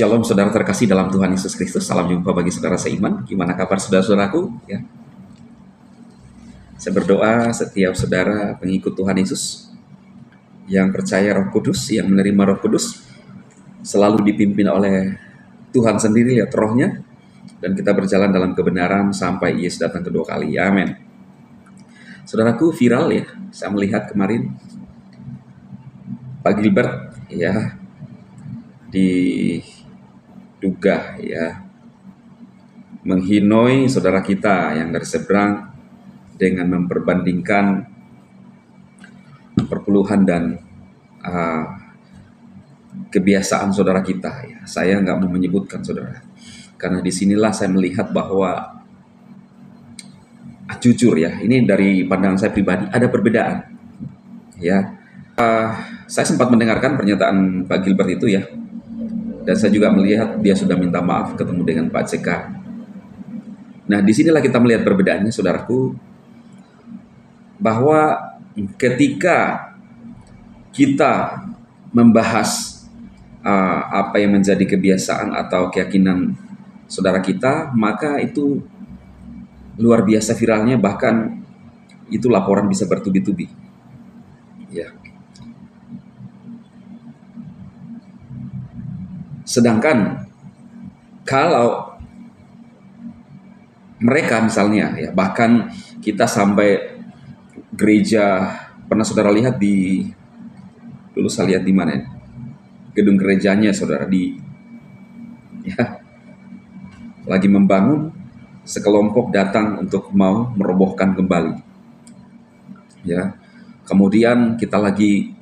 Shalom saudara terkasih dalam Tuhan Yesus Kristus. Salam jumpa bagi saudara seiman. Gimana kabar saudara-saudaraku? Ya. Saya berdoa setiap saudara pengikut Tuhan Yesus yang percaya Roh Kudus, yang menerima Roh Kudus, selalu dipimpin oleh Tuhan sendiri, lihat rohnya, dan kita berjalan dalam kebenaran sampai Yesus datang kedua kali. Amin. Saudaraku, viral ya, saya melihat kemarin Pak Gilbert ya diduga ya menghinoi saudara kita yang dari seberang dengan memperbandingkan perpuluhan dan kebiasaan saudara kita ya. Saya nggak mau menyebutkan saudara, karena disinilah saya melihat bahwa jujur ya, ini dari pandangan saya pribadi ada perbedaan ya. Saya sempat mendengarkan pernyataan Pak Gilbert itu ya, dan saya juga melihat dia sudah minta maaf ketemu dengan Pak CK. Nah, disinilah kita melihat perbedaannya, saudaraku, bahwa ketika kita membahas apa yang menjadi kebiasaan atau keyakinan saudara kita, maka itu luar biasa viralnya, bahkan itu laporan bisa bertubi-tubi. Ya. Sedangkan kalau mereka misalnya ya, bahkan kita sampai gereja, pernah saudara lihat dulu saya lihat di mana ya? Gedung gerejanya saudara ya, lagi membangun, sekelompok datang untuk mau merobohkan kembali ya. Kemudian kita lagi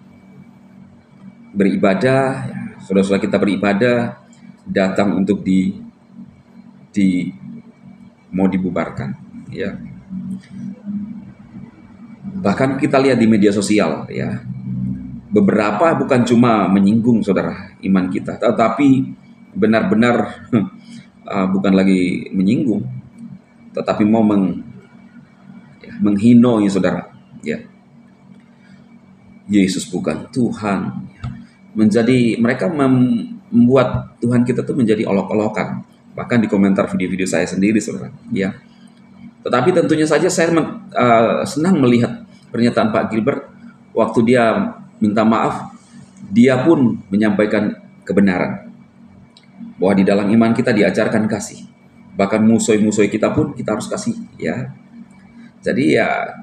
beribadah ya, saudara-saudara kita beribadah, datang untuk mau dibubarkan ya. Bahkan kita lihat di media sosial ya, beberapa bukan cuma menyinggung saudara iman kita, tetapi benar-benar bukan lagi menyinggung, tetapi mau menghinoi saudara ya. Yesus bukan Tuhan. Menjadi mereka membuat Tuhan kita tuh menjadi olok-olokan, bahkan di komentar video-video saya sendiri saudara ya. Tetapi tentunya saja saya senang melihat pernyataan Pak Gilbert waktu dia minta maaf, dia pun menyampaikan kebenaran bahwa di dalam iman kita diajarkan kasih, bahkan musuh-musuh kita pun kita harus kasih ya. Jadi ya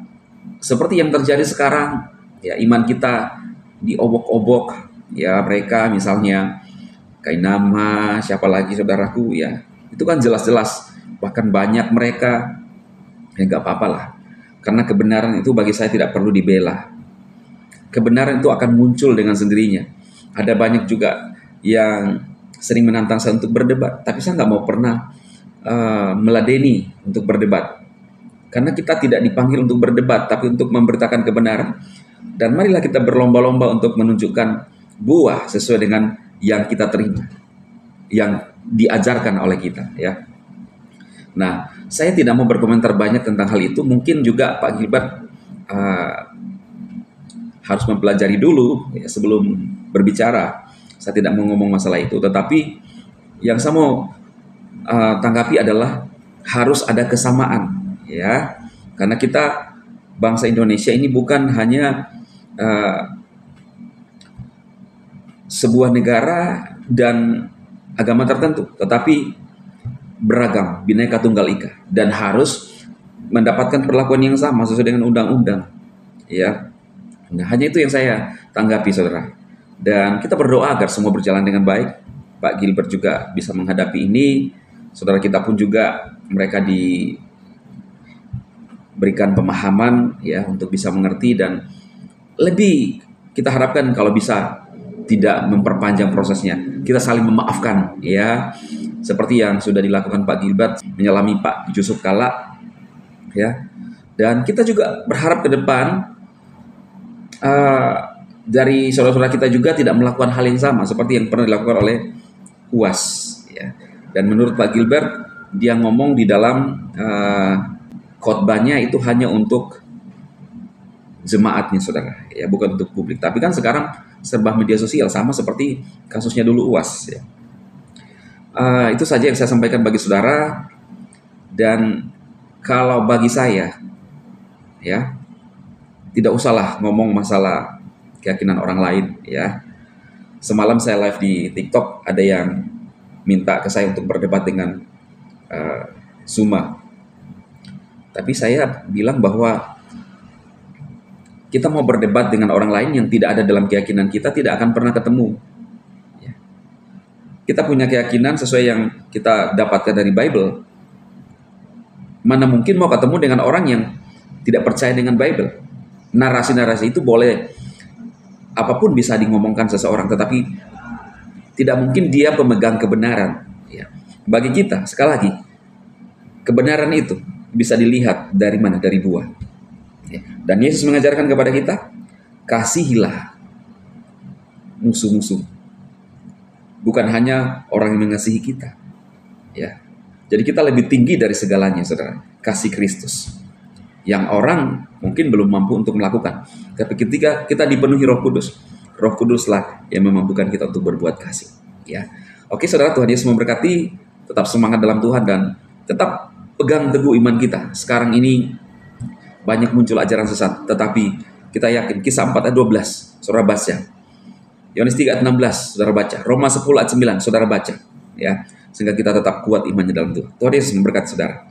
seperti yang terjadi sekarang ya, iman kita diobok-obok ya, mereka misalnya Kainama, siapa lagi saudaraku ya, itu kan jelas-jelas, bahkan banyak mereka ya, nggak apa-apa lah, karena kebenaran itu bagi saya tidak perlu dibela. Kebenaran itu akan muncul dengan sendirinya. Ada banyak juga yang sering menantang saya untuk berdebat, tapi saya nggak mau pernah meladeni untuk berdebat, karena kita tidak dipanggil untuk berdebat, tapi untuk memberitakan kebenaran. Dan marilah kita berlomba-lomba untuk menunjukkan buah sesuai dengan yang kita terima, yang diajarkan oleh kita ya. Nah, saya tidak mau berkomentar banyak tentang hal itu. Mungkin juga Pak Gilbert harus mempelajari dulu ya, sebelum berbicara. Saya tidak mau ngomong masalah itu, tetapi yang saya mau tanggapi adalah harus ada kesamaan ya, karena kita bangsa Indonesia ini bukan hanya sebuah negara dan agama tertentu, tetapi beragam, Bhinneka Tunggal Ika, dan harus mendapatkan perlakuan yang sama sesuai dengan undang-undang ya. Nah, hanya itu yang saya tanggapi saudara, dan kita berdoa agar semua berjalan dengan baik. Pak Gilbert juga bisa menghadapi ini, saudara kita pun juga mereka diberikan pemahaman ya untuk bisa mengerti, dan lebih kita harapkan kalau bisa tidak memperpanjang prosesnya, kita saling memaafkan ya, seperti yang sudah dilakukan Pak Gilbert menyelami Pak Yusuf Kala ya. Dan kita juga berharap ke depan dari saudara-saudara kita juga tidak melakukan hal yang sama seperti yang pernah dilakukan oleh UAS ya. Dan menurut Pak Gilbert, dia ngomong di dalam khotbahnya itu hanya untuk jemaatnya saudara ya, bukan untuk publik. Tapi kan sekarang serba media sosial, sama seperti kasusnya dulu UAS ya. Itu saja yang saya sampaikan bagi saudara. Dan kalau bagi saya, ya, tidak usahlah ngomong masalah keyakinan orang lain, ya. Semalam saya live di TikTok, ada yang minta ke saya untuk berdebat dengan Zuma. Tapi saya bilang bahwa kita mau berdebat dengan orang lain yang tidak ada dalam keyakinan kita, tidak akan pernah ketemu. Ya. Kita punya keyakinan sesuai yang kita dapatkan dari Bible. Mana mungkin mau ketemu dengan orang yang tidak percaya dengan Bible. Narasi-narasi itu boleh, apapun bisa ngomongkan seseorang, tetapi tidak mungkin dia pemegang kebenaran. Ya. Bagi kita, sekali lagi, kebenaran itu bisa dilihat dari mana? Dari buah. Ya. Dan Yesus mengajarkan kepada kita, kasihilah musuh-musuh. Bukan hanya orang yang mengasihi kita. Ya. Jadi kita lebih tinggi dari segalanya, saudara. Kasih Kristus. Yang orang mungkin belum mampu untuk melakukan. Tapi ketika kita dipenuhi Roh Kuduslah yang memampukan kita untuk berbuat kasih. Ya, oke saudara, Tuhan Yesus memberkati. Tetap semangat dalam Tuhan dan tetap pegang teguh iman kita. Sekarang ini banyak muncul ajaran sesat, tetapi kita yakin. Kisah 4 ayat 12, saudara baca. Yohanes 3 ayat 16, saudara baca. Roma 10 ayat 9, saudara baca. Ya, sehingga kita tetap kuat imannya dalam Tuhan. Tuhan Yesus memberkati saudara.